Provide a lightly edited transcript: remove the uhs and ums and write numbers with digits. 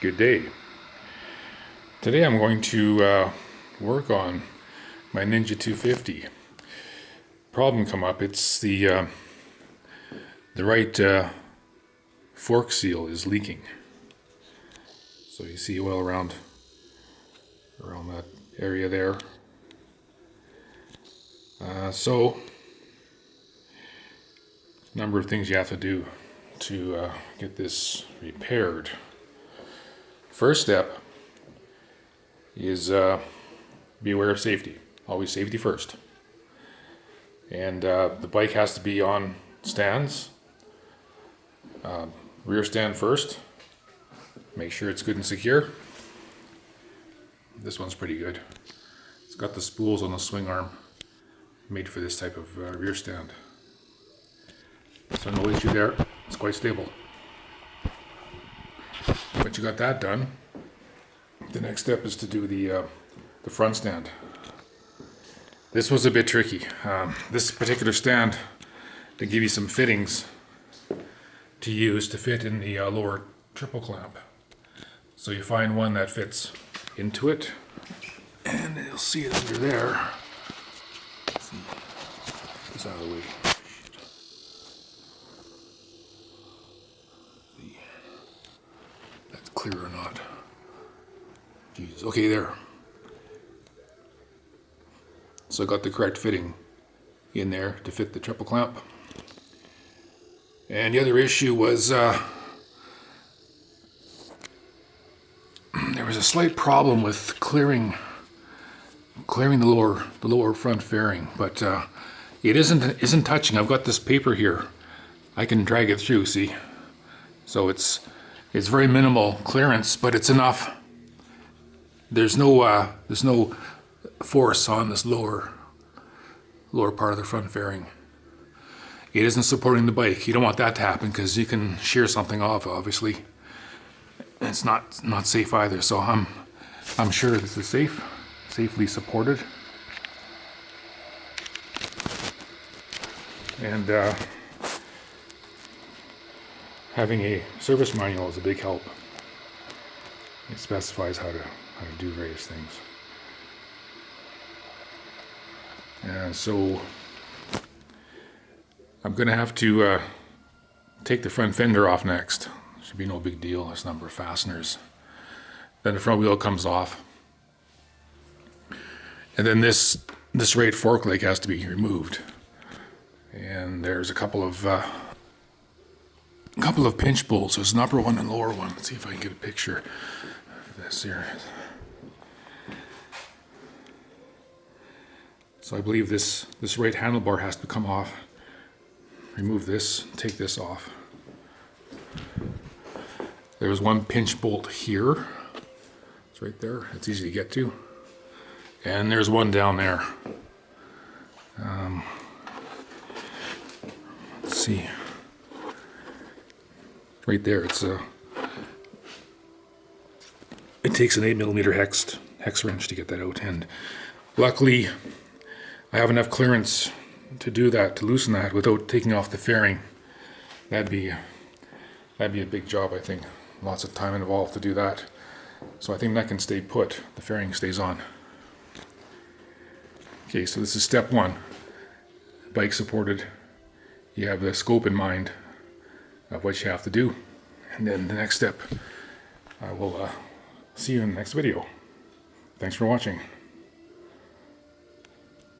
Good day. Today I'm going to work on my Ninja 250. Problem come up. It's the right fork seal is leaking. So you see oil around that area there. So a number of things you have to do to get this repaired. First step is be aware of safety. Always safety first. And the bike has to be on stands. Rear stand first. Make sure it's good and secure. This one's pretty good. It's got the spools on the swing arm made for this type of rear stand. So no issue there. It's quite stable. Once you got that done, the next step is to do the front stand. This was a bit tricky. This particular stand, they give you some fittings to use to fit in the lower triple clamp. So you find one that fits into it, and you'll see it under there. Let's see. Get this out of the way. See. That's clear or not. Jesus. Okay, there. So I got the correct fitting in there to fit the triple clamp. And the other issue was there was a slight problem with clearing the lower front fairing, but it isn't touching. I've got this paper here. I can drag it through. See, so it's very minimal clearance, but it's enough. There's no force on this lower part of the front fairing. It isn't supporting the bike. You don't want that to happen because you can shear something off, obviously. It's not safe either. So I'm sure this is safely supported. And having a service manual is a big help. It specifies how to do various things. And so I'm going to have to take the front fender off next. Should be no big deal. There's a number of fasteners. Then the front wheel comes off. And then this right fork leg has to be removed. And there's a couple of pinch bolts. There's an upper one and lower one. Let's see if I can get a picture of this here. So I believe this right handlebar has to come off. Remove this, take this off. There's one pinch bolt here. It's right there. It's easy to get to. And there's one down there. Let's see. Right there. It takes an 8mm hex wrench to get that out. And luckily, I have enough clearance to do that, to loosen that without taking off the fairing. That'd be a big job, I think. Lots of time involved to do that. So I think that can stay put. The fairing stays on. Okay, so this is step one. Bike supported. You have the scope in mind of what you have to do. And then the next step, I will see you in the next video. Thanks for watching.